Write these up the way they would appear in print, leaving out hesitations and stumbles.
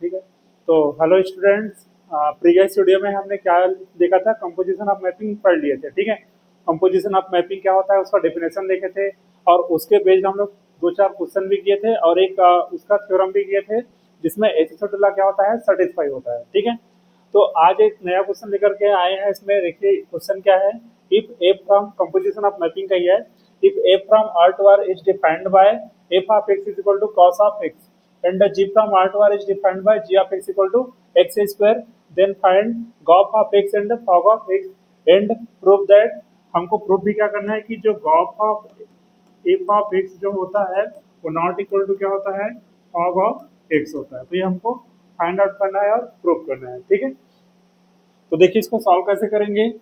ठीक है। तो हेलो स्टूडेंट्स, प्रीवियस वीडियो में हमने क्या देखा था, कंपोजिशन ऑफ मैपिंग पढ़ लिए थे। ठीक है, कंपोजिशन ऑफ मैपिंग क्या होता है उसका डेफिनेशन देखे थे, और उसके बेस्ड हम लोग दो चार क्वेश्चन भी किए थे, और एक उसका थ्योरम भी किए थे जिसमें एसिसोटोला क्या होता है, सेटिस्फाई होता है। ठीक है, तो आज एक नया क्वेश्चन लेकर के आए हैं। इसमें देखिए क्वेश्चन क्या है, if a from composition of mapping का ही है, if a from are to R is defined by f of x is equal to cos of x and the g from r to r is defined by g of x equal to x square, then find gop of x and the fog of x and prove that। हमको proof भी क्या करना है कि जो gop of f of x जो होता है वो नॉट इक्वल टू क्या होता है, fog of x होता है। तो ये हमको फाइंड आउट करना है और प्रूफ करना है। ठीक है, तो देखिए इसको सॉल्व कैसे करेंगे।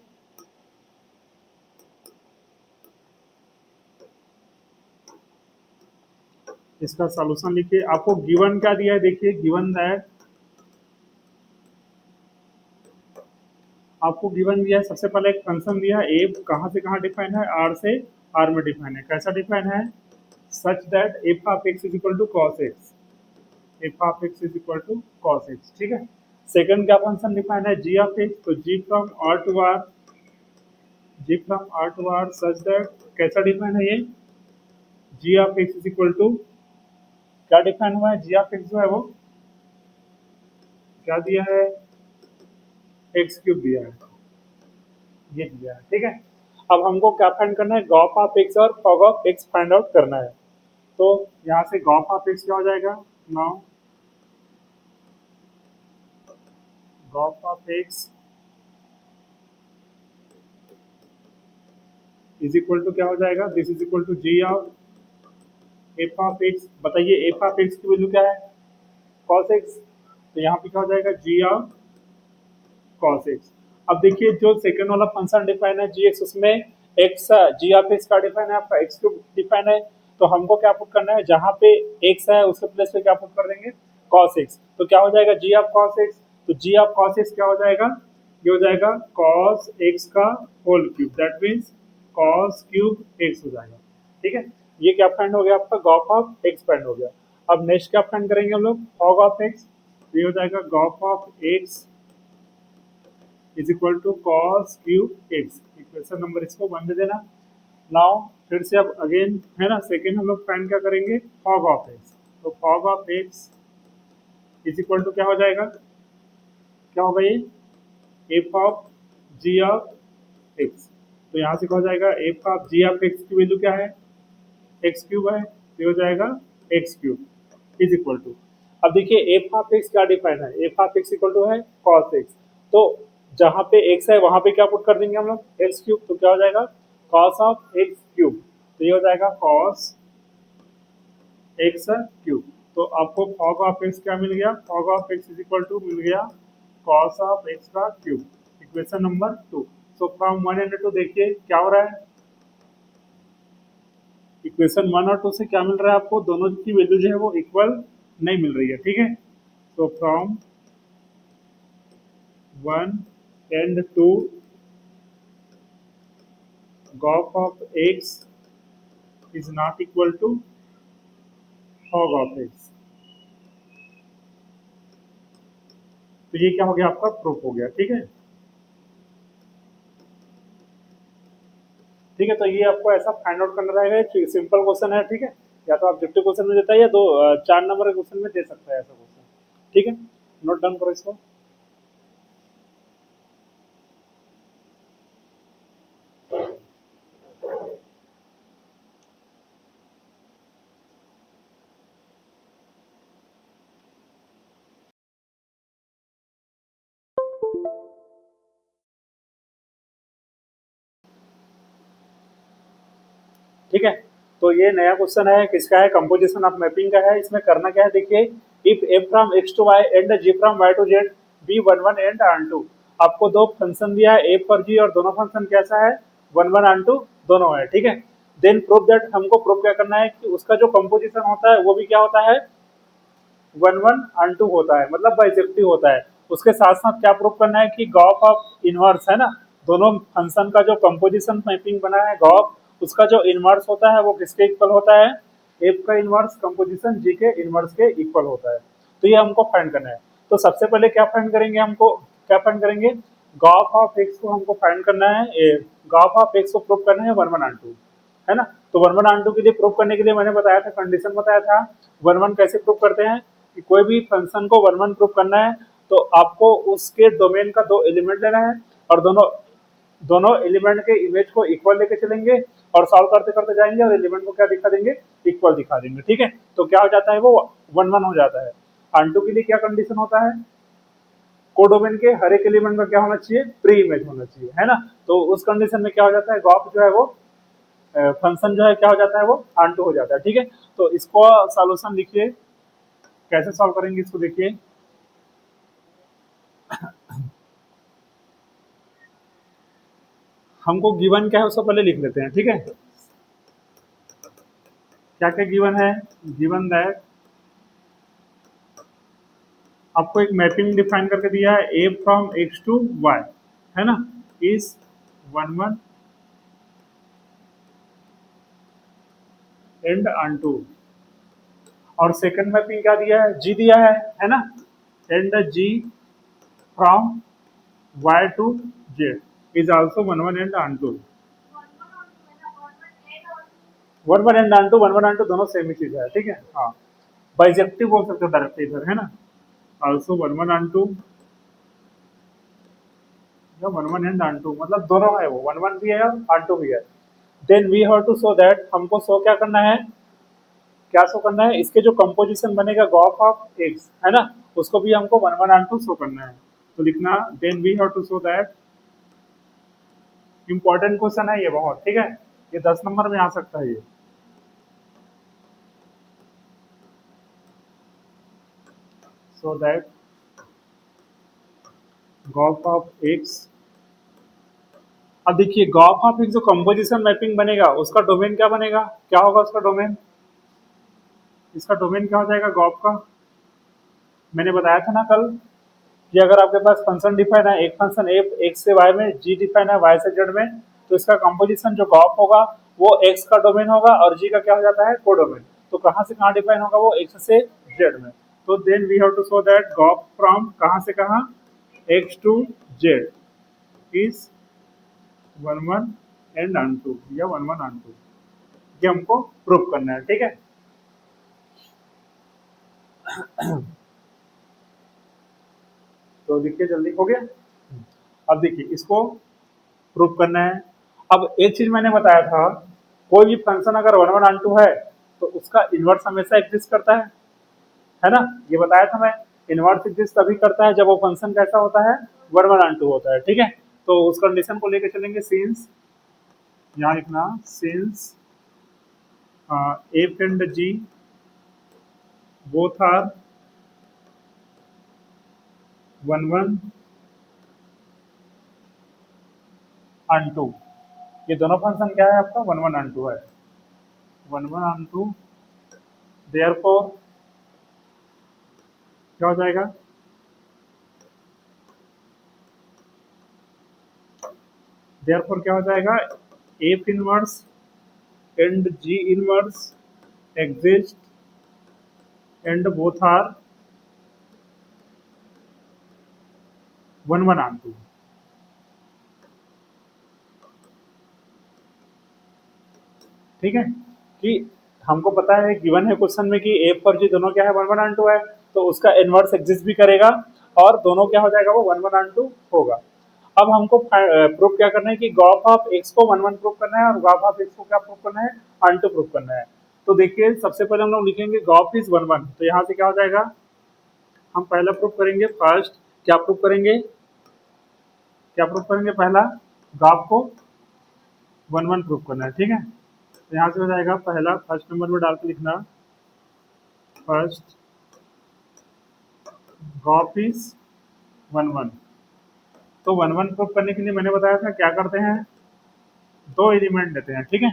इसका सॉल्यूशन लिखिए। आपको गिवन क्या दिया है, देखिए गिवन दैट, आपको गिवन दिया है सबसे पहले एक फंक्शन दिया है ए, कहाँ से कहाँ डिफाइन है, आर से आर में डिफाइन है। कैसा डिफाइन है, such that f of x is equal to cos x, f of x is equal to cos x. ठीक है, सेकंड क्या फंक्शन डिफाइन है, जी ऑफ एक्स, तो g from are to R, g from are to R such that, कैसा define है ये, g of x is equal to, क्या define हुआ है, जी ऑफ एक्स जो है वो क्या दिया है, एक्स क्यूब दिया है, ये दिया है। ठीक है, अब हमको क्या फाइंड करना है, गॉफ ऑफ एक्स और fog of x find out करना है। तो यहाँ से गॉफ ऑफ एक्स क्या हो जाएगा, now gof of x is equal to क्या हो जाएगा, this is equal to g of f of x. बताइए एफ ऑफ एक्स की वैल्यू क्या है, कॉस एक्स, तो यहाँ पे क्या हो जाएगा, जी ऑफ कॉस एक्स। अब देखिए जो सेकंड वाला फंक्शन डिफाइन है जी एक्स, उसमें एक्स, जी ऑफ एक्स का डिफाइन है, आपका एक्स क्यूब डिफाइन है। तो हमको क्या पुट करना है, जहाँ पे एक्स है उसके प्लेस पे क्या पुट कर देंगे, कॉस एक्स। तो क्या हो जाएगा, जी ऑफ कॉस एक्स, तो जी ऑफ कॉस एक्स क्या हो जाएगा, ये हो जाएगा कॉस एक्स का whole cube, that means cos cube x हो जाएगा। ठीक है, ये क्या फाइंड हो गया आपका, गॉफ ऑफ एक्स फाइंड हो गया। अब नेक्स्ट क्या फाइंड करेंगे हम लोग, फॉग ऑफ एक्स, ये हो जाएगा gof of x is equal to cos cube x. Equation number इसको 1 दे देना। नाउ फिर से अब अगेन है ना, सेकेंड हम लोग फाइंड क्या करेंगे, फॉग ऑफ एक्स, तो fog of x is equal to क्या हो जाएगा, क्या होगा ये, f of g of x. तो यहाँ से क्या हो जाएगा, f of g of x की वैल्यू क्या है, एक्स क्यूब है, तो ये हो जाएगा x cube is equal to. अब देखिए एफ ऑफ एक्स क्या डिफाइन है, f of x equal to है कॉस एक्स, तो जहाँ पे एक्स है वहां पे क्या पुट कर देंगे हम लोग, एक्स क्यूब, तो क्या हो जाएगा कॉस ऑफ एक्स क्यूब, तो ये हो जाएगा कॉस एक्स क्यूब। तो आपको फॉग ऑफ एक्स क्या मिल गया, fog of x is equal to मिल गया कॉस ऑफ एक्स का cube, equation number 2। So from 1 and 2 देखिए क्या हो रहा है, इक्वेशन 1 और 2 से क्या मिल रहा है आपको, दोनों की वैल्यू जो है वो इक्वल नहीं मिल रही है। ठीक है, तो from 1 and 2 gof of x is not equal to fog of x. तो ये क्या हो गया, आपका प्रूफ हो गया। ठीक है, ठीक है, तो ये आपको ऐसा फाइंड आउट करना रहेगा, सिंपल क्वेश्चन है। ठीक है, या तो ऑब्जेक्टिव क्वेश्चन में देता है या दो 4 नंबर के क्वेश्चन में दे सकता है ऐसा क्वेश्चन। ठीक है, नोट डाउन करो इसको। ठीक है, तो ये नया क्वेश्चन है, किसका है, कंपोजिशन ऑफ मैपिंग का है। इसमें करना क्या है, देखिए if f from x to y and g from y to z be 1 1 and on 2। आपको दो फंक्शन दिया है एफ और जी, और दोनों फंक्शन कैसा है, 1 1 आन 2 दोनों है। ठीक है, देन प्रूव दैट, हमको प्रूव क्या करना है कि उसका जो कंपोजिशन होता है वो भी क्या होता है, 1 1 आन 2 होता है, मतलब बाइजेक्टिव होता है। उसके साथ साथ क्या प्रूव करना है कि गॉफ ऑफ इनवर्स है ना, दोनों फंक्शन का जो कंपोजिशन मैपिंग बना है गॉफ, उसका जो इनवर्स होता है वो किसके इक्वल होता है, एफ का इनवर्स कंपोजिशन जी के इनवर्स के इक्वल होता है। तो ये हमको फाइंड करना है। तो सबसे पहले क्या फाइंड करेंगे, हमको क्या फाइंड करेंगे, गॉफ ऑफ एक्स को हमको फाइंड करना है, गॉफ ऑफ एक्स को प्रूव करना है 1 1 ऑन 2, है ना। तो 1 1 ऑन 2 के लिए प्रूव करने के लिए मैंने बताया था, कंडीशन बताया था 1 1 कैसे प्रूव करते हैं, कि कोई भी फंक्शन को 1 1 प्रूव करना है तो आपको उसके डोमेन का 2 एलिमेंट लेना है और दोनों दोनों एलिमेंट के इमेज को इक्वल लेके चलेंगे और सॉल्व करते करते जाएंगे और एलिमेंट को क्या दिखा देंगे, इक्वल दिखा देंगे, ठीक है। तो क्या हो जाता है, वो 1 1 हो जाता है। ऑन 2 के लिए क्या कंडीशन होता है, कोडोमेन के हर एक एलिमेंट का क्या होना चाहिए, प्री इमेज होना चाहिए, है ना। तो उस कंडीशन में क्या हो जाता है, गॉफ जो है वो फंक्शन जो है क्या हो जाता है, वो ऑन 2 हो जाता है, ठीक है। तो इसको सॉल्यूशन लिखिए, कैसे सॉल्व करेंगे इसको देखिए। हमको गिवन क्या है उसको पहले लिख लेते हैं, ठीक है। क्या क्या गिवन है, गिवन दैट आपको एक मैपिंग डिफाइन करके दिया है, ए फ्रॉम एक्स टू वाई, है ना, इज 1 1 एंड ऑन 2। और सेकंड मैपिंग क्या दिया है, जी दिया है ना, and g from y to Z is also 1 1 and on 2। 1 1 and on 2, 1 1 on 2 दोनों सेम ही चीज है, ठीक है। हाँ, बाइजेक्टिव बोल सकते हो डायरेक्ट इधर, है ना, आल्सो 1 1 ऑन 2 या 1 1 एंड ऑन 2, मतलब दोनों है, वो 1 1 भी है और ऑन 2 भी है। Then we have to show that, हमको शो क्या करना है, क्या शो करना है, इसके जो कंपोजिशन बनेगा गॉफ ऑफ एक्स, है ना, उसको भी हमको 1 1 ऑन 2 शो करना है। तो लिखना, then we have to show that, important question है ये बहुत, ठीक है, ये 10 नंबर में आ सकता है ये। So that Gauff of x, अब देखिए गॉफ ऑफ एक्स जो कंपोजिशन मैपिंग बनेगा उसका डोमेन क्या बनेगा, क्या होगा उसका डोमेन, इसका डोमेन क्या हो जाएगा गॉफ का, मैंने बताया था ना कल कि अगर आपके पास फंक्शन डिफाइन है, एक फंक्शन एफ एक्स से वाई में, जी डिफाइन है वाई से जेड में, तो इसका कंपोजिशन जो गॉफ होगा वो एक्स का डोमेन होगा और जी का क्या हो जाता है, कोडोमेन। तो कहाँ से कहाँ डिफाइन होगा, वो एक्स से जेड में। तो then we have to show that gof from कहाँ से कहाँ, X to Z is 1 1 and on 2 या 1 1 ऑन 2, ये हमको प्रूव करना है, ठीक है। तो देखिए जल्दी हो गया। अब देखिए इसको प्रूव करना है। अब एक चीज मैंने बताया था, कोई भी फंक्शन अगर 1 1 ऑन 2 है तो उसका इन्वर्स हमेशा एग्जिस्ट करता है ना, ये बताया था मैं। इन्वर्स एग्जिस्ट तभी करता है जब वो फंक्शन कैसा होता है, 1 1 ऑन 2 होता है, ठीक है। तो उस कंडीशन को लेकर चलेंगे, सिंस, यहाँ लिखना since f and g both are 1 1 on 2, ये दोनों फंक्शन क्या है आपका, 1 1 ऑन 2 है, 1 1 ऑन 2, देयरफॉर क्या हो जाएगा, देयरफॉर क्या हो जाएगा, f inverse and g inverse exist and both are 1 1 on 2, ठीक है। कि हमको पता है गिवन है क्वेश्चन में कि एफ और जी दोनों क्या है, 1 1 ऑन 2 है, तो उसका इनवर्स एग्जिस्ट भी करेगा और दोनों क्या हो जाएगा, वो 1 1 ऑन 2 होगा। अब हमको प्रूफ क्या करना है कि गॉफ ऑफ एक्स को 1 1 प्रूफ करना है और गॉफ ऑफ एक्स को क्या प्रूफ करना है, ऑन 2 प्रूफ करना है। तो देखिए सबसे पहले हम लोग लिखेंगे गॉफ इज 1 1, तो यहाँ से क्या हो जाएगा, हम पहला प्रूफ करेंगे, फर्स्ट क्या प्रूफ करेंगे, क्या प्रूफ करेंगे, पहला गॉफ को 1 1 प्रूफ करना है, ठीक है। तो यहाँ से हो जाएगा, पहला फर्स्ट नंबर में डाल के लिखना, फर्स्ट गॉफ इज 1 1। तो 1 1 प्रूफ करने के लिए मैंने बताया था क्या करते हैं, दो एलिमेंट लेते हैं, ठीक है।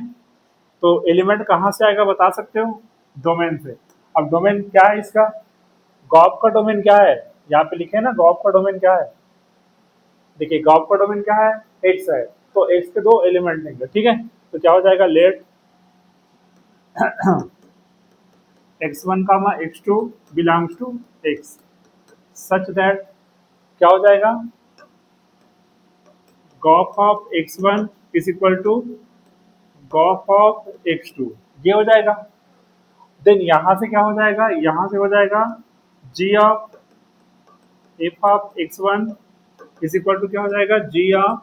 तो एलिमेंट कहाँ से आएगा बता सकते हो, डोमेन से। अब डोमेन क्या है इसका, गॉफ का डोमेन क्या है, यहाँ पे लिखे ना गॉफ का डोमेन क्या है, देखिए गॉफ का डोमेन क्या है, एक्स है, तो एक्स के दो एलिमेंट लेंगे, ठीक है। तो क्या हो जाएगा, let x1 x two belongs to x, such that क्या हो जाएगा, gof of x1 is equal to gof of x2, ये हो जाएगा। देन यहां से क्या हो जाएगा, यहां से हो जाएगा g of f of x1 is equal to क्या हो जाएगा, g of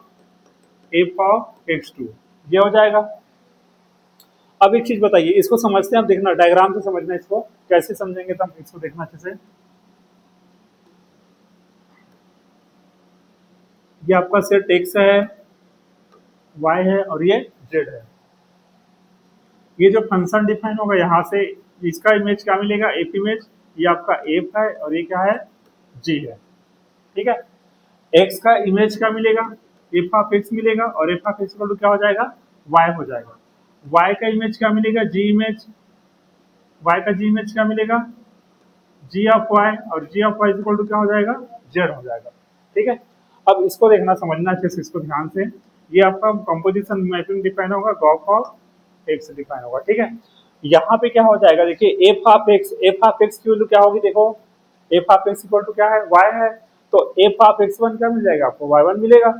f of x2, ये हो जाएगा। अब एक चीज बताइए, इसको समझते हैं, आप देखना डायग्राम से समझना, इसको कैसे समझेंगे तो हम इसको देखना अच्छे से। ये आपका सेट x है, y है और ये z है। ये जो फंक्शन डिफाइन होगा यहाँ से, इसका इमेज क्या मिलेगा, एफ इमेज, ये आपका एफ है और ये क्या है, जी है। ठीक है, एक्स का इमेज क्या मिलेगा, एफ ऑफ एक्स मिलेगा और f of x equal to क्या हो जाएगा, वाई हो जाएगा। वाई का इमेज क्या मिलेगा, जी इमेज, वाई का जी इमेज क्या मिलेगा, जी ऑफ वाई, और जी ऑफ वाई इक्वल टू क्या हो जाएगा, जेड हो जाएगा। ठीक है, अब इसको देखना समझना अच्छे से, इसको ध्यान से। ये आपका कंपोजिशन मैपिंग डिफाइन होगा, गॉफ ऑफ एक्स डिफाइन होगा। ठीक है, यहाँ पे क्या हो जाएगा, देखिए एफ ऑफ एक्स की वैल्यू क्या होगी, देखो f of x equal to क्या है, वाई है, तो एफ ऑफ एक्स वन क्या मिल जाएगा आपको, वाई वन मिलेगा,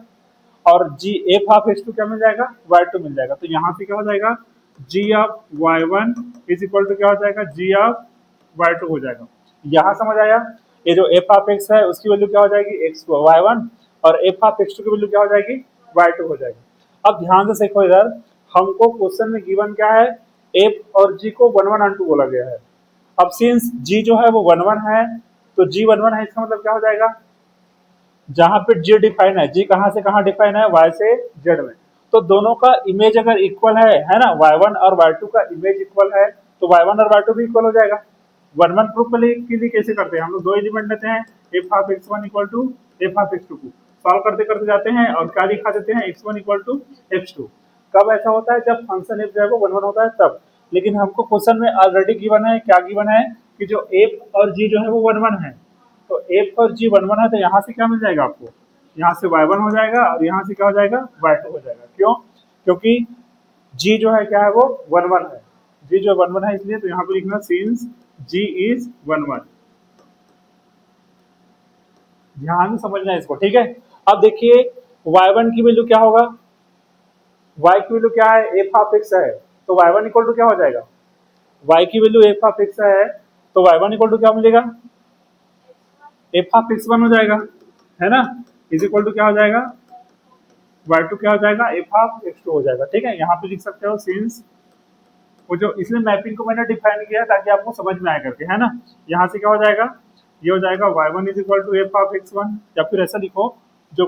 और जी एफ ऑफ एक्स टू क्या मिल जाएगा, वाई टू मिल जाएगा। तो यहाँ से क्या हो जाएगा, g of y one is equal to क्या हो जाएगा, जी ऑफ वाई टू हो जाएगा। यहाँ समझ आया, ये जो एफ ऑफ एक्स है उसकी वैल्यू क्या हो जाएगी, एक्स वाई वन, और एफ ऑफ एक्स टू की वैल्यू क्या हो जाएगी, वाई टू हो जाएगी। अब ध्यान से देखो इधर, हमको क्वेश्चन में गिवन क्या है, एफ और जी को वन वन टू बोला गया है। अब सिंस जी जो है वो वन वन है, तो जी वन वन है, इसका मतलब क्या हो जाएगा, जहां पे जी डिफाइन है, जी कहां से कहां डिफाइन है, वाई से जेड में, तो दोनों का इमेज अगर इक्वल है ना, वाई वन और वाई टू का इमेज इक्वल है, तो वाई वन और वाई टू भी इक्वल हो जाएगा। वन वन प्रूफ के लिए कैसे करते हैं हम लोग, दो एलिमेंट लेते हैं, f of x one equal to f of x two को सॉल्व करते करते जाते हैं और क्या दिखा देते हैं, x one equal to x two. कब ऐसा होता है, जब फंक्शन एफ जो है वो वन वन होता है तब। लेकिन हमको क्वेश्चन में ऑलरेडी गिवन है, क्या गिवन है, कि जो एफ और जी जो है वो वन वन है, तो एफ और जी वन वन है, तो यहाँ से क्या मिल जाएगा आपको, यहाँ से वाई वन हो जाएगा और यहाँ से क्या हो जाएगा, वाई टू हो जाएगा। क्यों, क्योंकि जी जो है क्या है, वो वन वन है, जी जो वन वन है इसलिए, तो यहाँ पे लिखना since g is one one. ध्यान से समझना है इसको। ठीक है, अब देखिए वाई वन की वैल्यू क्या होगा, वाई की वैल्यू क्या है, एफ ऑफ एक्स है, तो वाई वन इक्वल टू क्या हो जाएगा, वाई की वैल्यू एफ ऑफ एक्स है, तो वाई वन इक्वल टू क्या मिलेगा, एफ ऑफ एक्स वन हो जाएगा, है ना, इज इक्वल टू क्या हो जाएगा, वाई टू क्या हो जाएगा, एफ ऑफ एक्स टू हो जाएगा। ठीक है, यहाँ पे लिख सकते हो सिंस, वो जो इसलिए मैपिंग को मैंने डिफाइन किया है ताकि आपको समझ में आया करके, है ना। यहाँ से क्या हो जाएगा, ये हो जाएगा y one is equal to f of x one, या फिर ऐसा लिखो जो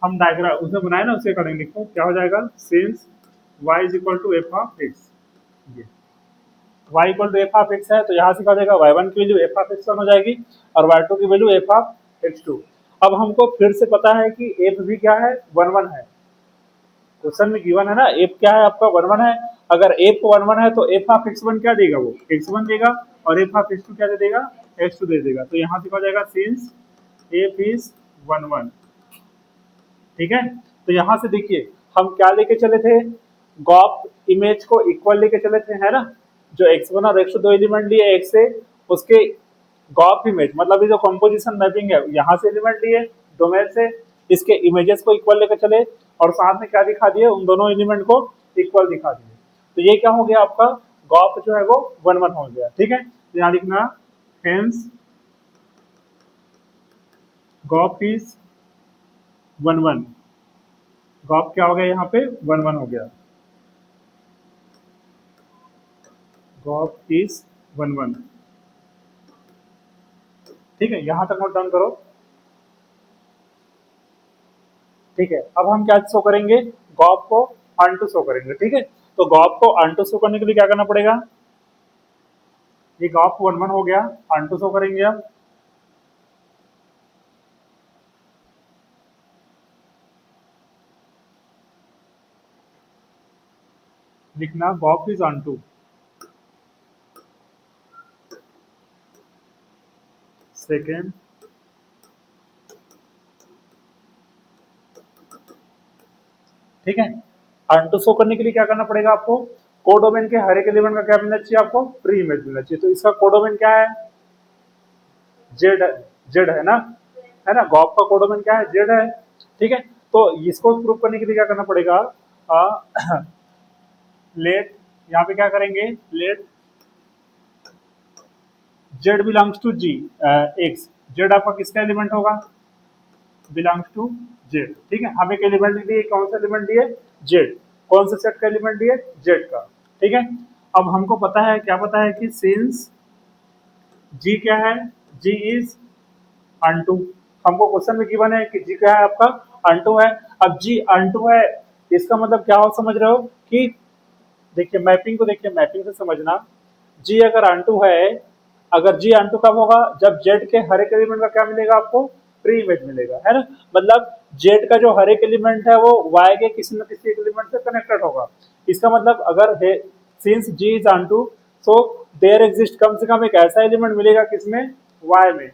हम डायग्राम उसने बनाया ना, उसके अकॉर्डिंग लिखो, क्या हो जाएगा, since y is equal to f of x, ये y equal to f of x है, तो यहाँ से क्या हो जाएगा, y1 की value f of x one हो जाएगी और y2 की value f of x two. अब हमको फिर से पता है कि f भी क्या है, वन वन है, क्वेश्चन में गिवन है ना, f क्या है आपका, वन वन है। अगर f वन वन है तो एफ ऑफ एक्स वन क्या देगा, वो एक्स वन देगा, और एफ ऑफ एक्स टू क्या दे देगा, एक्स टू दे देगा। तो यहाँ से क्या हो जाएगा, since f is one one. ठीक है, तो यहाँ से देखिए हम क्या लेके चले थे, गॉफ इमेज को इक्वल लेके चले थे, है ना, जो x1 और x2 दो एलिमेंट लिए x से, उसके गॉफ इमेज मतलब ये जो कंपोजिशन मैपिंग है, यहाँ से एलिमेंट लिए डोमेन से, इसके इमेजेस को इक्वल लेकर चले और साथ में क्या दिखा दिए, उन दोनों एलिमेंट को इक्वल दिखा दिए। तो ये क्या हो गया आपका, गॉफ जो है वो वन वन हो गया। ठीक है, तो यहाँ लिखना hence gof is one one, gof क्या हो गया यहाँ पे, वन वन हो गया, गॉफ इज वन वन। ठीक है, यहां तक नोट डाउन करो। ठीक है, अब हम क्या शो करेंगे, गॉफ को अनटू शो करेंगे। ठीक है, तो गॉफ को अनटू शो करने के लिए क्या करना पड़ेगा, ये गॉफ वन वन हो गया, अनटू शो करेंगे अब, लिखना गॉफ इज अनटू, सेकेंड ठीक है, अनटू शो करने के लिए क्या करना पड़ेगा आपको, कोडोमेन के हर एक एलिमेंट का क्या मिलना चाहिए आपको, प्री इमेज मिलना चाहिए। तो इसका कोडोमेन क्या है, जेड, जेड है ना, गॉप का कोड डोमेन क्या है, जेड है। ठीक है, तो इसको प्रूव करने के लिए क्या करना पड़ेगा, लेट, यहाँ पे क्या करेंगे, let z belongs to g x, z आपका किसका एलिमेंट होगा, बिलोंग्स टू जेड। ठीक है, हम एक एलिमेंट लिए, कौन सा एलिमेंट लिए, जेड, कौन से सेट का एलिमेंट लिए, जेड का। ठीक है, अब हमको पता है, क्या पता है कि सिंस जी क्या है, जी इज अनटू, हमको क्वेश्चन में गिवन है कि जी क्या है आपका, अनटू है। अब जी अनटू है, इसका मतलब क्या हो, समझ रहे हो कि देखिए मैपिंग को, देखिए मैपिंग से समझना, जी अगर अनटू है, अगर जी अनटू कब होगा, जब जेड के हर एक एलिमेंट का क्या मिलेगा आपको, प्री इमेज मिलेगा, है ना, मतलब जेड का जो हर एक एलिमेंट है वो वाई के किसी न किसी एक एलिमेंट से कनेक्टेड होगा। इसका मतलब अगर है since g is onto, so there exist कम से कम एक ऐसा एलिमेंट मिलेगा किसमें, वाई में,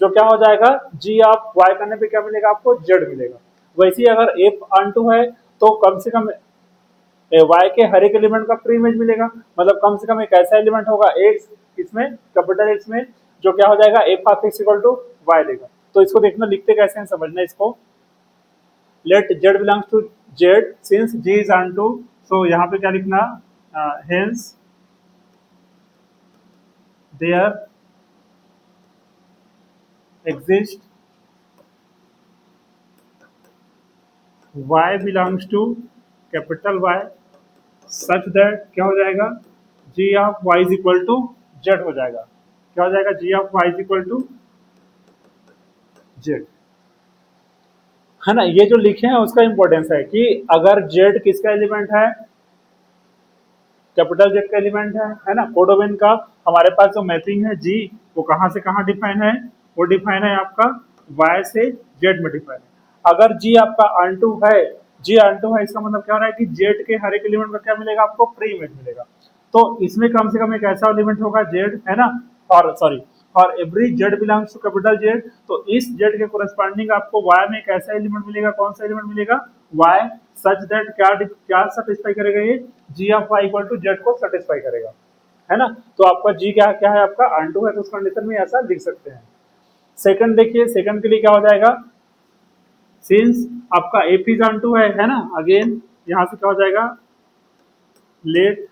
जो क्या हो जाएगा, जी आप वाई करने पे क्या मिलेगा आपको, जेड मिलेगा। वैसे ही अगर एफ अनटू है, तो कम से कम वाई के हर एक एलिमेंट का प्री इमेज मिलेगा, मतलब कम से कम एक ऐसा एलिमेंट होगा एक्स, इसमें कैपिटल एक्स में, जो क्या हो जाएगा, f of x equal to y देगा। तो इसको देखना, लिखते कैसे हैं समझना इसको, let z belongs to z since g is onto, so यहाँ पे क्या लिखना, hence there exist y belongs to capital Y such that क्या हो जाएगा, g of y is equal to z हो जाएगा, क्या हो जाएगा, g of y is equal to z. है ना, ये जो लिखे हैं उसका इंपॉर्टेंस है कि अगर जेड किसका एलिमेंट है, कैपिटल जेड का एलिमेंट है ना, कोडोमेन का हमारे पास जो मैपिंग है जी, वो कहाँ से कहाँ डिफाइन है, वो डिफाइन है आपका y से जेड में डिफाइन है। अगर जी आपका अनटू है, जी अनटू है, इसका मतलब क्या हो रहा है कि जेड के हर एक एलिमेंट का क्या मिलेगा आपको, प्री इमेज मिलेगा। तो इसमें कम से कम एक ऐसा एलिमेंट होगा जेड, है ना, और सॉरी, और every Z belongs to capital Z, तो इस जेड के कोरस्पॉन्डिंग आपको वाई में एक ऐसा एलिमेंट मिलेगा, कौन सा एलिमेंट मिलेगा, वाई सच दैट क्या क्या सेटिस्फाई करेगा, ये g of y equal to z को सेटिस्फाई करेगा, है ना। तो आपका जी क्या क्या है आपका, अनटू है, तो उस कंडीशन में ऐसा लिख सकते हैं। सेकंड देखिए, सेकंड के लिए क्या हो जाएगा, सिंस आपका एफ इज अनटू है ना, अगेन यहां से क्या हो जाएगा, लेट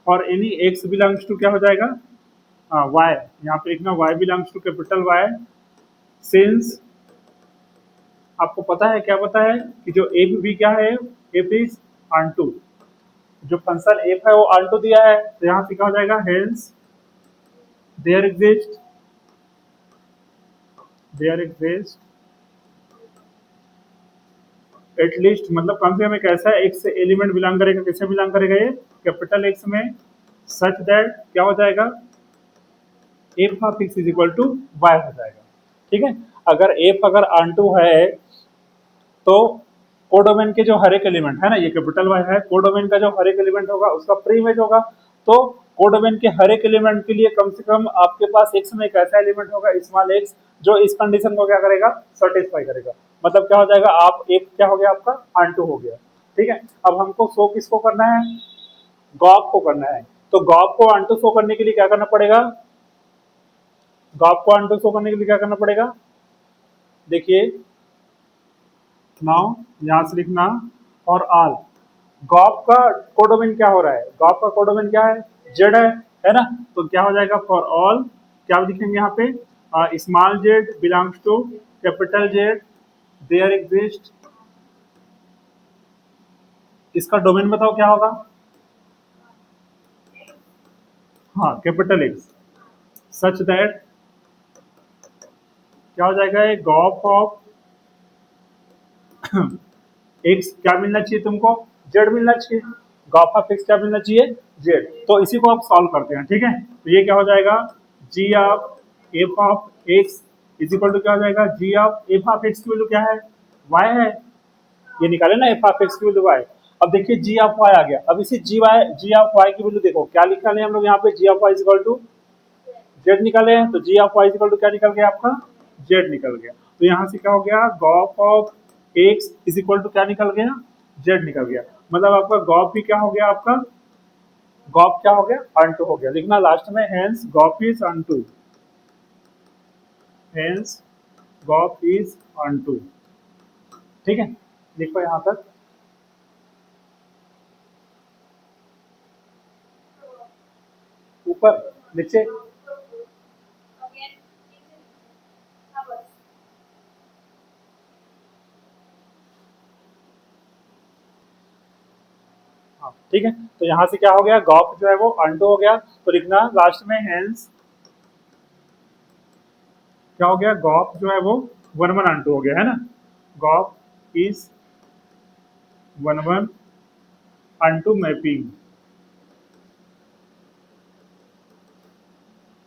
और एनी एक्स बिलोंग्स टू क्या हो जाएगा, वाई, यहाँ पे लिखना y belongs to capital y since, आपको पता है, क्या पता है कि जो एफ भी क्या है, एफ इज अनटू, जो फंक्शन एफ है वो अनटू दिया है, तो यहाँ से क्या हो जाएगा, hence there exist, there exist at least, मतलब कम से कम एक ऐसा एक्स एलिमेंट बिलोंग करेगा, किससे बिलोंग करेगा, ये कैपिटल एक्स में, सच दैट क्या हो जाएगा, f of x is equal to y हो जाएगा। ठीक है, अगर एफ अगर अनटू है, तो कोडोमेन के जो हर एक एलिमेंट है ना, ये कैपिटल वाई है, कोडोमेन का जो हर एक एलिमेंट होगा उसका प्री इमेज होगा, तो कोडोमेन के हर एक एलिमेंट के लिए कम से कम आपके पास एक्स में एक ऐसा एलिमेंट होगा, स्मॉल एक्स, जो इस कंडीशन को क्या करेगा, सेटिस्फाई करेगा। मतलब क्या हो जाएगा, आप एक क्या हो गया आपका, अनटू हो गया। ठीक है, अब हमको शो किसको करना है, गॉप को करना है, तो गॉप को अनटू शो करने के लिए क्या करना पड़ेगा, गॉप को अनटू शो करने के लिए क्या करना पड़ेगा, देखिए नाउ यहां से लिखना, और ऑल, गॉप का कोडोमेन क्या हो रहा है, गॉप का कोडोमेन क्या है, जेड है ना, तो क्या हो जाएगा, फॉर ऑल क्या लिखेंगे यहाँ पे, small z belongs to capital z, there exist, इसका डोमेन बताओ क्या होगा, हाँ कैपिटल एक्स, सच दैट क्या हो जाएगा, ये गॉप ऑफ एक्स क्या मिलना चाहिए तुमको, जेड मिलना चाहिए, गॉप ऑफ एक्स क्या मिलना चाहिए, जेड। तो इसी को आप सॉल्व करते हैं। ठीक है, तो ये क्या हो जाएगा, g of f of x is equal to क्या हो जाएगा, g of f of x की वैल्यू क्या है, वाई है, ये निकाले ना, एफ ऑफ एक्स की वैल्यू वाई। अब देखिए जी ऑफ वाई आ गया, अब इसी जी ऑफ वाई की वैल्यू देखो क्या निकाले हम लोग यहाँ पे, g of Y is equal to z निकाले हैं, तो g of Y is equal to क्या निकल गया आपका, जेड निकल गया। तो यहाँ से क्या हो गया, gof of x is equal to क्या निकल गया, जेड निकल गया। मतलब आपका गॉप भी क्या हो गया, आपका गॉप क्या हो गया, अनटू हो गया। लिखना लास्ट में, hence gof is onto, hence gof is onto. ठीक है, लिखो यहाँ तक। ऊपर नीचे, हाँ ठीक है। तो यहाँ से क्या हो गया, गॉप जो है वो अंटू हो गया, तो लिखना लास्ट में हेंस क्या हो गया, गॉप जो है वो वन वन अंटू हो गया है ना, gof is one one onto mapping,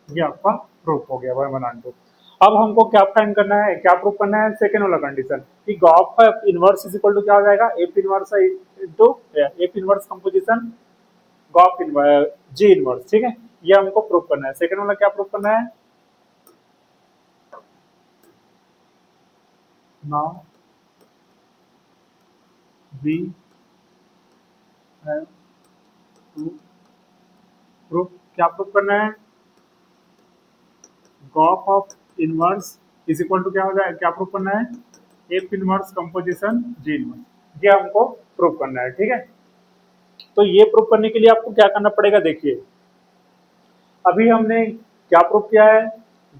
ये आपका प्रूफ हो गया वन वन अंटू। अब हमको क्या फाइंड करना है, क्या प्रूफ करना है, सेकेंड वाला कंडीशन कि गॉप का इनवर्स इज इक्वल टू क्या हो जाएगा, f inverse into f inverse composition gof inverse g inverse. ठीक है, ये हमको प्रूफ करना है। सेकेंड वाला क्या प्रूफ करना है, now we have to proof, क्या प्रूफ करना है, gof of inverse is equal to क्या हो जाए, क्या प्रूफ करना है, f inverse composition g inverse, ये हमको प्रूफ करना है। ठीक है, तो ये प्रूफ करने के लिए आपको क्या करना पड़ेगा, देखिए अभी हमने क्या प्रूफ किया है,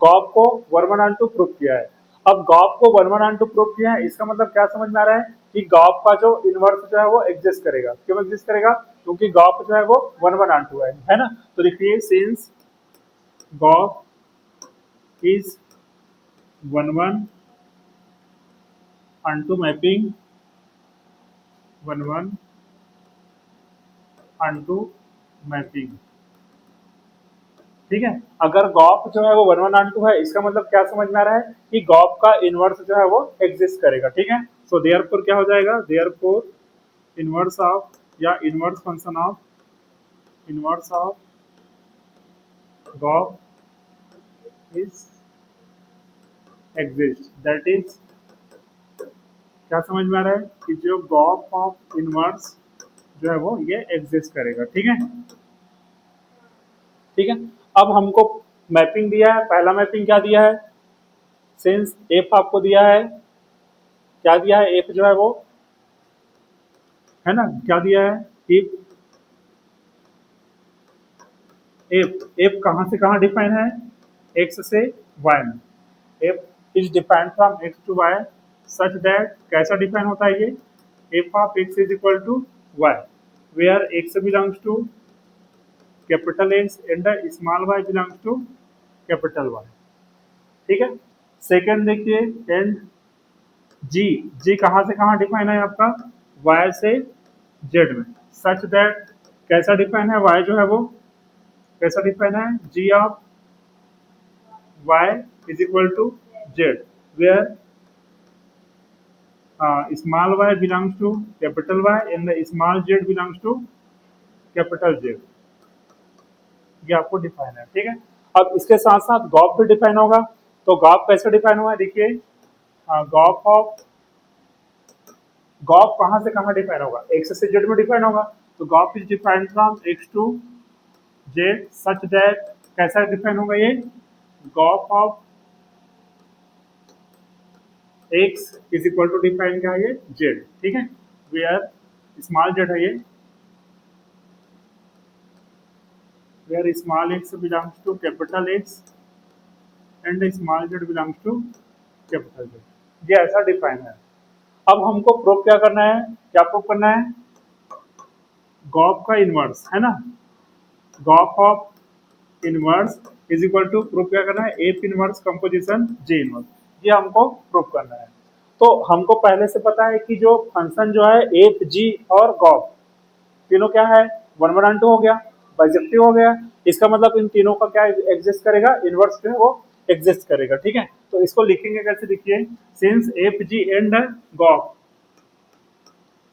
गॉप को one one on two proof किया है। अब गॉप को one one on two proof किया है, इसका मतलब क्या समझ में आ रहा है कि गॉप का जो इनवर्स जो है वो एग्जिस्ट करेगा। क्यों एग्जिस्ट करेगा, क्योंकि गॉप जो है वो वन वन ऑन टू है ना। तो देखिए since gof is one one on to mapping one one on to mapping. ठीक है, अगर गॉप जो है वो वन वन ऑन टू है, इसका मतलब क्या समझ में आ रहा है कि गॉप का इनवर्स जो है वो एग्जिस्ट करेगा। ठीक है, सो देयरफॉर क्या हो जाएगा, देयरफॉर इनवर्स ऑफ या inverse function of inverse of gof is exist, that is क्या समझ में आ रहा है कि जो गॉप ऑफ इनवर्स जो है वो ये एग्जिस्ट करेगा। ठीक है, ठीक है। अब हमको मैपिंग दिया है, पहला मैपिंग क्या दिया है, सिंस एफ आपको दिया है, क्या दिया है, एफ जो है वो है ना, क्या दिया है, इफ एफ कहाँ से कहाँ डिफाइन है, एक्स से वाई में, f is defined from x to y such that, कैसा डिफाइन होता है ये, f of x is equal to y where x belongs to capital x and small y belongs to capital y. ठीक है, second देखिए and जी, जी कहाँ से कहाँ डिफाइन है आपका, वाई से जेड में, सच दैट कैसा डिफाइन है, वाई जो है वो कैसा डिफाइन है, G of Y is equal to Z where small y belongs to capital Y and the small z belongs to capital Z, ये आपको डिफाइन है। ठीक है, अब इसके साथ साथ गॉप भी डिफाइन होगा, तो गॉप कैसे डिफाइन हुआ है, देखिए गॉप ऑफ गॉप कहाँ से कहाँ डिफाइन होगा, एक्स से जेड में डिफाइन होगा, तो gof is defined from x to z such that कैसा डिफाइन होगा ये, gof of x is equal to define क्या है ये, जेड। ठीक है, वेयर स्मॉल जेड है ये, where small x belongs to capital x and small z belongs to capital Z, ये ऐसा डिफाइन है। अब हमको प्रूव क्या करना है, क्या प्रूव करना है, गॉप का इनवर्स है ना, gof of inverse is equal to proof क्या करना है, f inverse composition g inverse, ये हमको प्रूफ करना है। तो हमको पहले से पता है कि जो फंक्शन जो है एफ जी और गॉप तीनों क्या है, वन वन एंड टू हो गया, बाइजेक्टिव हो गया, इसका मतलब इन तीनों का क्या एग्जिस्ट करेगा, इनवर्स जो है वो एग्जिस्ट करेगा। ठीक है, तो इसको लिखेंगे कैसे, देखिए since f g and gof,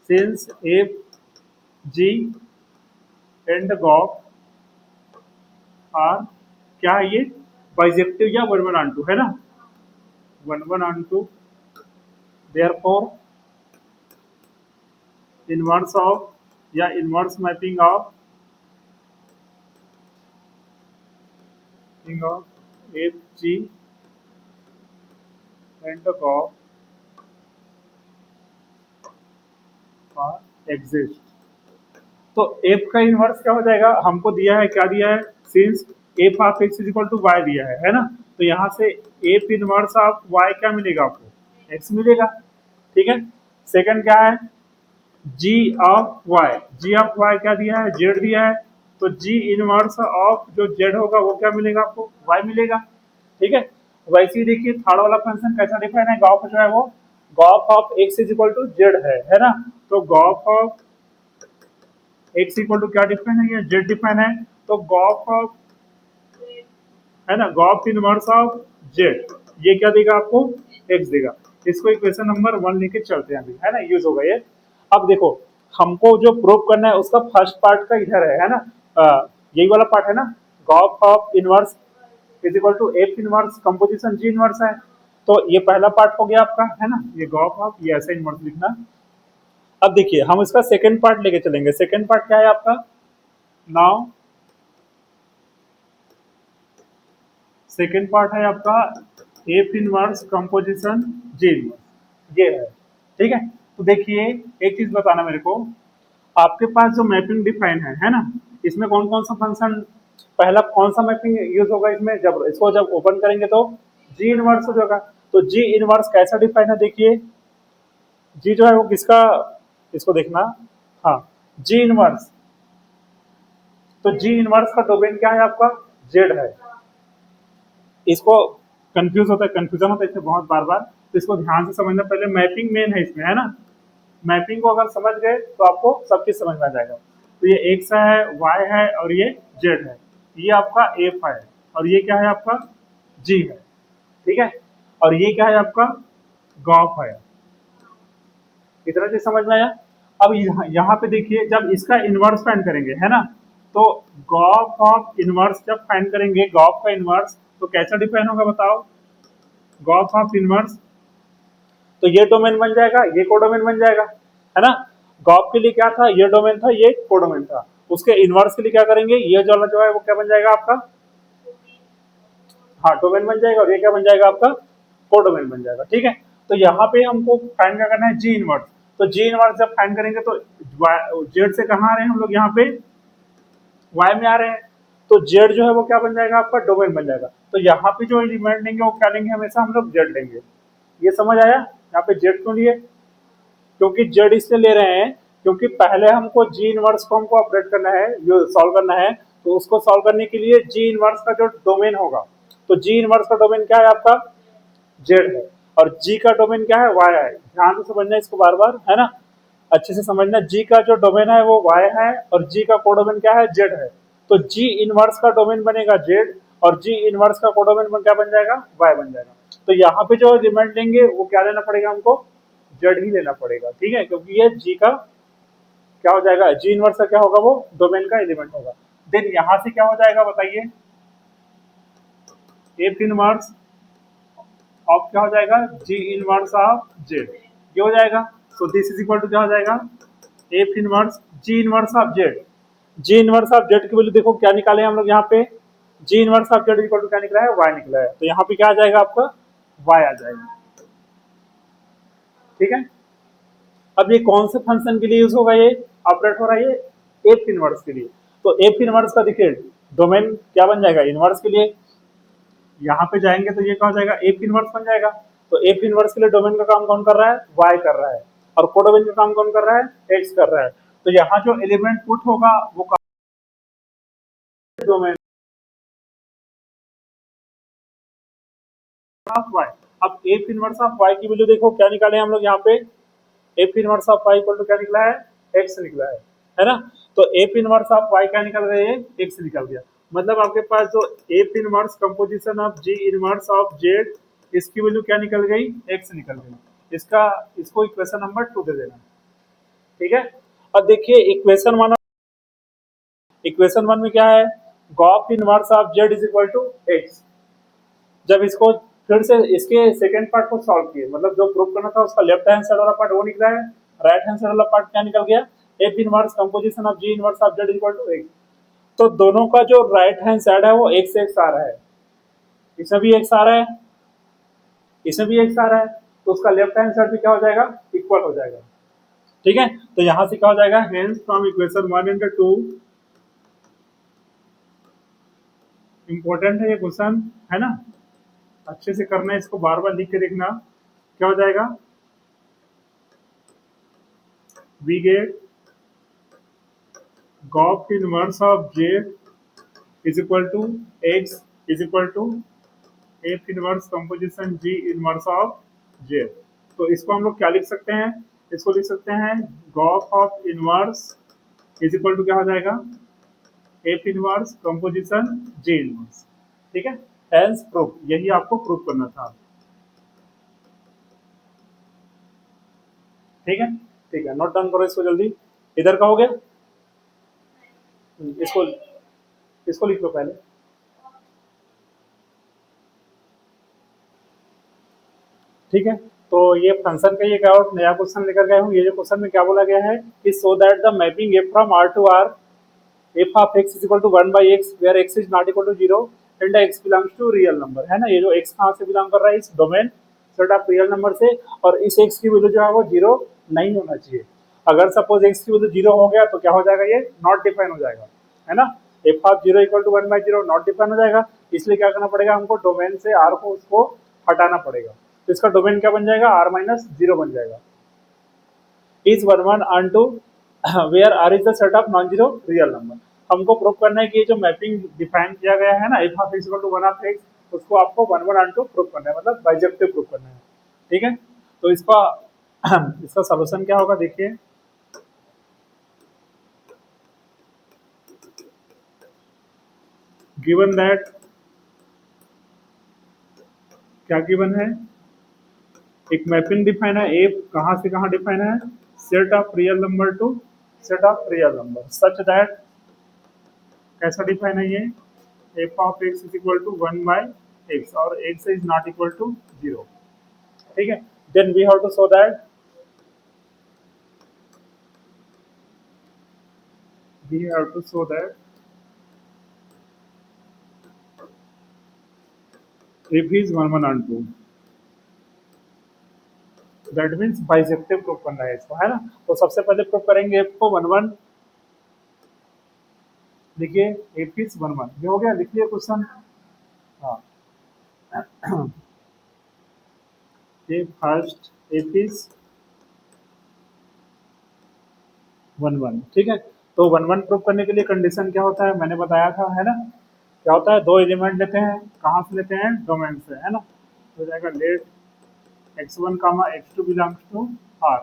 since f g and gof are क्या है ये, बाइजेक्टिव या वन वन ऑन टू है ना, one one on to, therefore inverse of या inverse mapping of f g and gof are exist. तो f का inverse क्या हो जाएगा, हमको दिया है, क्या दिया है, since f of x is equal to y दिया है ना। तो यहाँ से एफ इनवर्स ऑफ वाई क्या मिलेगा आपको, एक्स मिलेगा। ठीक है, सेकंड क्या है, G of Y, G of Y क्या दिया है, जेड दिया है। तो जी इनवर्स ऑफ जो जेड होगा वो क्या मिलेगा आपको, वाई मिलेगा। ठीक है, वैसे ही देखिए थर्ड वाला फंक्शन कैसा डिफाइन है, गॉफ जो है वो gof of x is equal to z है ना। तो gof of x equal to क्या डिफाइन है, ये जेड डिफाइन है। तो गॉफ ऑफ, है ना, गॉफ इनवर्स ऑफ जेड ये क्या देगा आपको, एक्स देगा। इसको इक्वेशन नंबर 1 लेके चलते हैं अभी, है ना, यूज होगा ये। अब देखो हमको जो प्रूव करना है उसका फर्स्ट पार्ट का इधर है ना, यही वाला पार्ट है ना, gof of inverse is equal to f inverse composition g inverse है। तो ये पहला पार्ट हो गया आपका, है ना, ये गॉफ ऑफ, ये ऐसे इनवर्स लिखना। अब देखिए हम इसका सेकंड पार्ट लेके चलेंगे। सेकंड पार्ट क्या है आपका, नाउ सेकेंड पार्ट है आपका F inverse composition g inverse, ये है। ठीक है, तो देखिए एक चीज बताना मेरे को, आपके पास जो मैपिंग डिफाइन है ना, इसमें कौन कौन सा फंक्शन, पहला कौन सा मैपिंग यूज होगा इसमें, जब इसको जब ओपन करेंगे तो जी इनवर्स हो जाएगा। तो जी इनवर्स कैसा डिफाइन है, देखिए जी जो है वो किसका, इसको देखना, हाँ, जी इनवर्स, तो जी इनवर्स का डोमेन क्या है आपका, जेड है। इसको कंफ्यूज होता है, कंफ्यूजन होता है इसमें बहुत बार बार, तो इसको ध्यान से समझना, पहले मैपिंग मेन है इसमें, है ना। मैपिंग को अगर समझ गए तो आपको सब चीज समझ में आ जाएगा। तो ये एक्स है, वाई है और ये जेड है, ये आपका एफ है, और ये क्या है आपका जी है। ठीक है, और ये क्या है आपका गॉफ है। इतना चीज समझ में आया। अब यहाँ पे देखिए जब इसका इनवर्स फाइंड करेंगे, है ना, तो गॉफ ऑफ इनवर्स जब फाइंड करेंगे, गॉफ का इनवर्स तो कैसा डिफाइन होगा बताओ, गॉफ ऑफ इनवर्स, तो ये डोमेन बन जाएगा, ये कोडोमेन बन जाएगा, है ना। गॉफ के लिए क्या था, ये डोमेन था, ये कोडोमेन था। उसके इनवर्स के लिए क्या करेंगे, ये जो जो है वो क्या बन जाएगा आपका, हाँ, डोमेन बन जाएगा, और ये क्या बन जाएगा आपका कोडोमेन बन जाएगा। ठीक है, तो यहाँ पे हमको फाइंड क्या करना है, जी इनवर्स। तो जी इनवर्स जब फाइंड करेंगे तो जेड से कहाँ आ रहे हैं हम लोग, यहाँ पे वाई में आ रहे हैं। तो जेड जो है वो क्या बन जाएगा आपका, डोमेन बन जाएगा। तो यहाँ पे जो एलिमेंट लेंगे वो क्या लेंगे, हमेशा हम लोग जेड लेंगे। ये समझ आया, यहाँ पे जेड क्यों लिए, क्योंकि जेड इसलिए ले रहे हैं क्योंकि पहले हमको जी इनवर्स को हमको अपडेट करना है, जो सॉल्व करना है। तो उसको सॉल्व करने के लिए जी इनवर्स का जो डोमेन होगा, तो जी इनवर्स का डोमेन क्या है आपका, जेड है, और जी का डोमेन क्या है, वाई है। ध्यान से समझना इसको बार बार, है ना, अच्छे से समझना। जी का जो डोमेन है वो वाई है, और जी का कोडोमेन क्या है, जेड है। तो जी इनवर्स का डोमेन बनेगा जेड, और जी इनवर्स का कोडोमेन क्या बन जाएगा, वाई बन जाएगा। तो यहाँ पे जो एलिमेंट लेंगे वो क्या लेना पड़ेगा हमको, जेड ही लेना पड़ेगा। ठीक है, क्योंकि ये जी का क्या हो जाएगा, जी इनवर्स का क्या होगा, वो डोमेन का एलिमेंट होगा। देन यहाँ से क्या हो जाएगा बताइए, एफ इनवर्स ऑफ क्या हो जाएगा, जी इनवर्स ऑफ जेड, ये हो जाएगा। So this is equal to क्या हो जाएगा, f inverse g inverse of z. G inverse of z की वैल्यू देखो क्या निकाले हम लोग यहाँ पे, g inverse of z equal to क्या निकला है, वाई निकला है। तो यहाँ पे क्या आ जाएगा आपका, वाई आ जाएगा। ठीक है, अब ये कौन से फंक्शन के लिए यूज होगा, ये ऑपरेट हो रहा है ये एफ इनवर्स के लिए। तो एफ इनवर्स का देखिए डोमेन क्या बन जाएगा, इनवर्स के लिए। यहाँ पे जाएंगे तो ये क्या हो जाएगा, एफ इनवर्स बन जाएगा। तो एफ इनवर्स के लिए डोमेन का काम कौन कर रहा है, वाई कर रहा है, और कोडोमेन का काम कौन कर रहा है, एक्स कर रहा है। तो यहाँ जो एलिमेंट पुट होगा वो डोमेन ऑफ वाई। अब एफ इनवर्स ऑफ वाई की वैल्यू देखो क्या निकाले हम लोग यहाँ पे, f inverse of y equal to क्या निकला है, एक्स निकला है ना। तो एफ इनवर्स ऑफ वाई क्या निकल गया, एक्स निकल गया। मतलब आपके पास जो F inverse composition of g inverse of Z, इसकी वैल्यू क्या निकल गई, एक्स निकल गई। इसका इसको इक्वेशन नंबर 2 दे देना। ठीक है, अब देखिए इक्वेशन वन में क्या है, gof inverse of z is equal to x. जब इसको फिर से इसके सेकंड पार्ट को सॉल्व किए, मतलब जो प्रूव करना था उसका लेफ्ट हैंड साइड वाला पार्ट वो निकला है, राइट हैंड साइड वाला पार्ट क्या निकल गया, f inverse composition of g inverse of z equal to x. तो दोनों का जो राइट हैंड साइड है वो एक्स एक्स आ रहा है, इसमें भी एक्स आ रहा है, इसमें भी एक्स आ रहा है, तो उसका लेफ्ट हैंड साइड भी क्या हो जाएगा, इक्वल हो जाएगा। ठीक है, तो यहां से क्या हो जाएगा, hence from equation 1 and 2, important है ये क्वेश्चन, है ना, अच्छे से करना है इसको, बार बार लिख के देखना। क्या हो जाएगा, we get gof inverse of z is equal to x is equal to f inverse composition g inverse of z. तो इसको हम लोग क्या लिख सकते हैं, इसको लिख सकते हैं gof of inverse is equal to क्या हो जाएगा, f inverse composition g inverse. ठीक है, हेंस प्रूफ, यही आपको प्रूफ करना था। ठीक है, ठीक है, नोट डाउन करो इसको जल्दी। इधर का हो गया, इसको इसको लिख लो पहले। ठीक है, तो ये फंक्शन का ये क्या और नया क्वेश्चन लेकर गए हूँ। ये जो क्वेश्चन में क्या बोला गया है कि so that the mapping f from are to r f of x is equal to 1/x where x is not equal to 0 and x belongs to real number, है ना। ये जो एक्स कहाँ से बिलोंग कर रहा है, इस domain set of real number से, और इस एक्स की वैल्यू जो है वो 0 नहीं होना चाहिए। अगर सपोज एक्स की वैल्यू 0 हो गया तो क्या हो जाएगा, ये नॉट डिफाइन हो जाएगा, है ना। F of 0 equal to 1/0 not define हो जाएगा, इसलिए क्या करना पड़ेगा हमको, डोमेन से आर को उसको हटाना पड़ेगा। तो इसका डोमेन क्या बन जाएगा, r-0 बन जाएगा। Is 1 1 on two where r is the set of non zero real number. हमको प्रूव करना है कि ये जो मैपिंग डिफाइन किया गया है ना, f of x equal to 1 of x, उसको आपको 1 1 ऑन टू प्रूव करना है, मतलब बाइजेक्टिव प्रूव करना है। ठीक है, तो इसका इसका सॉल्यूशन क्या होगा, देखिए। गिवन दैट, क्या गिवन है, एक मैपिंग डिफाइन है, एफ कहाँ से कहाँ डिफाइन है, set of real number to set of real number, such that, कैसा डिफाइन है ये, f of x is equal to 1/x और x is not equal to 0। ठीक है, then we have to show that, we have to show that if is 1 1 on 2, that means bijective proof करना है इसको, है ना। तो सबसे पहले प्रूफ करेंगे एफ को 1 1, देखिए एफ इज 1 1, ये हो गया, लिख लिया क्वेश्चन। हाँ, ये फर्स्ट एफ इज 1 1। ठीक है, तो 1 1 प्रूफ करने के लिए कंडीशन क्या होता है, मैंने बताया था, है ना। क्या होता है, दो एलिमेंट लेते हैं, कहाँ से लेते हैं, डोमेन से, है ना। तो हो जाएगा let x1 comma x2 belongs to r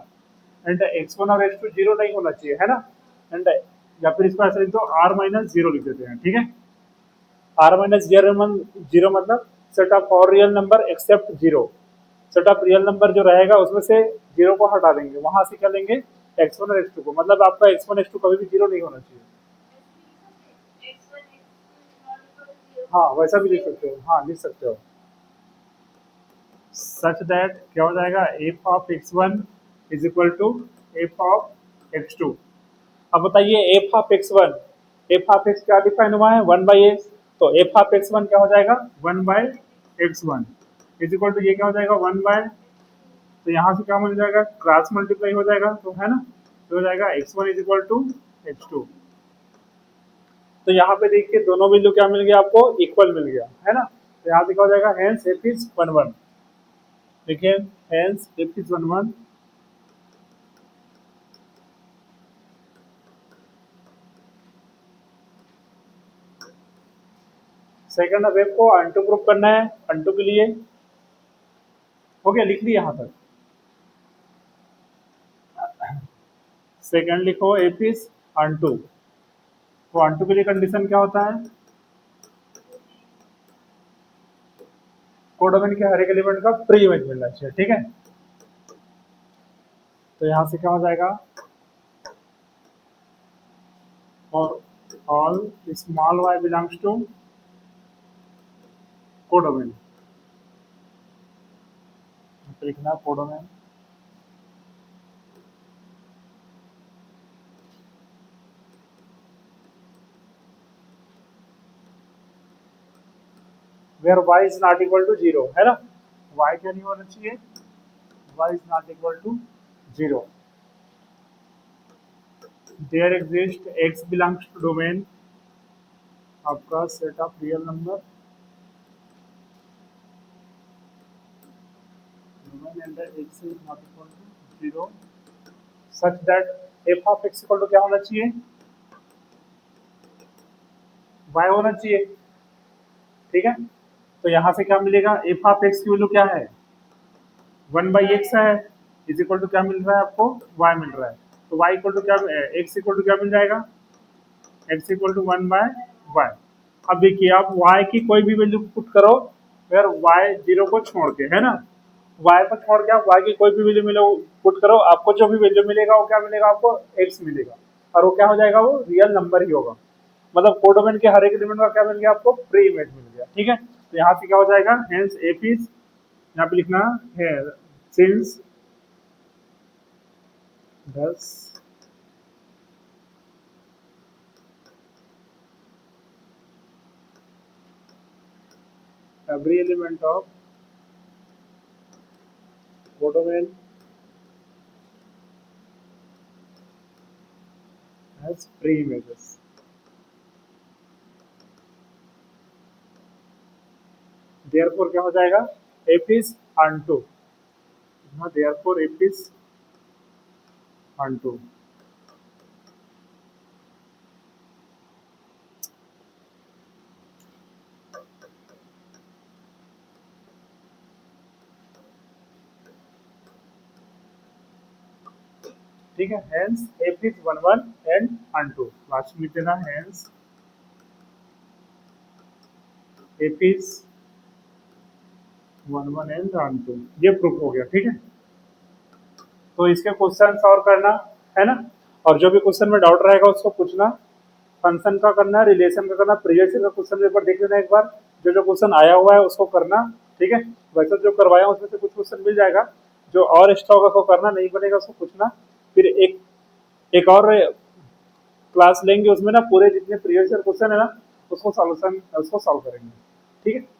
and x1 और x2 जीरो नहीं होना चाहिए, है ना। एंड या फिर इसको ऐसे लिख दो, r-0 लिख देते हैं। ठीक है, r-0 मतलब set of all real number except zero, set of real number जो रहेगा उसमें से जीरो को हटा देंगे, वहां से क्या लेंगे, x1 और x2 को, मतलब आपका x1 x2 कभी भी जीरो नहीं होना चाहिए। हाँ, वैसा भी लिख सकते हो, हाँ लिख सकते हो, सच दैट क्या हो जाएगा, f of x1 is equal to f of x2। अब बताइए f of x1, f of x क्या डिफाइन हुआ है, 1/x, तो एफ ऑफ x1 क्या हो जाएगा, 1/x1 इज इक्वल टू, ये क्या हो जाएगा, 1 तो यहाँ से क्या मिल जाएगा, क्रॉस मल्टीप्लाई हो जाएगा, तो है ना, तो हो जाएगा x1 is equal to x2। तो यहाँ पे देखिए दोनों वैल्यू क्या मिल गया आपको, इक्वल मिल गया, है ना। तो यहाँ से क्या हो जाएगा, हेंस एफ इज 1 1, देखिए हेंस एफ इज 1 1। सेकंड अब एफ को अनटू प्रूफ करना है, अनटू के लिए हो गया, लिख लिया यहाँ तक। सेकंड लिखो एफ इज अनटू, तो अनटू के लिए कंडीशन क्या होता है, कोडोमेन के हर एक एलिमेंट का प्री इमेज मिलना चाहिए। ठीक है, तो यहाँ से क्या हो जाएगा, और all small y belongs to codomain, लिखना codomain, where y is not equal to 0, है ना, y क्या नहीं होना चाहिए, y is not equal to 0। There exist x belongs to domain आपका set of real number, domain under x is not equal to 0 such that f of x equal to क्या होना चाहिए, y होना चाहिए। ठीक है, तो यहाँ से क्या मिलेगा, f ऑफ x की वैल्यू क्या है, 1/x है, इज इक्वल टू क्या मिल रहा है आपको, y मिल रहा है। तो y इक्वल टू क्या, x इक्वल टू क्या मिल जाएगा, x इक्वल टू 1/y। अब देखिए आप y की कोई भी वैल्यू पुट करो, अगर y 0 को छोड़ के, है ना, y को छोड़ के आप y की कोई भी वैल्यू मिलो पुट करो, आपको जो भी वैल्यू मिलेगा वो क्या मिलेगा, आपको x मिलेगा, और वो क्या हो जाएगा, वो रियल नंबर ही होगा। मतलब कोडोमेन के हर एक एलिमेंट का क्या मिल गया आपको, प्री इमेज मिल गया। ठीक है, तो यहाँ से क्या हो जाएगा, हेंस एफ इज, यहाँ पे लिखना है since thus every element of codomain has free images। therefore क्या हो जाएगा, f is onto, therefore f is onto। ठीक है, hence f is 1 1 and onto, last में लिख देना hence f is 1 1 and onto, ये प्रूफ हो गया। ठीक है, तो इसके क्वेश्चन सॉल्व करना है ना, और जो भी क्वेश्चन में डाउट रहेगा उसको पूछना, फंक्शन का करना, रिलेशन का करना, प्रीवियस ईयर का क्वेश्चन पेपर देख लेना एक बार, जो जो क्वेश्चन आया हुआ है उसको करना। ठीक है, वैसे जो करवाया उसमें से कुछ क्वेश्चन मिल जाएगा, जो और एक्स्ट्रा होगा उसको करना, नहीं बनेगा उसको पूछना। फिर एक एक और क्लास लेंगे, उसमें ना पूरे जितने प्रीवियस ईयर क्वेश्चन है ना उसको सॉल्यूशन उसको सॉल्व करेंगे। ठीक है।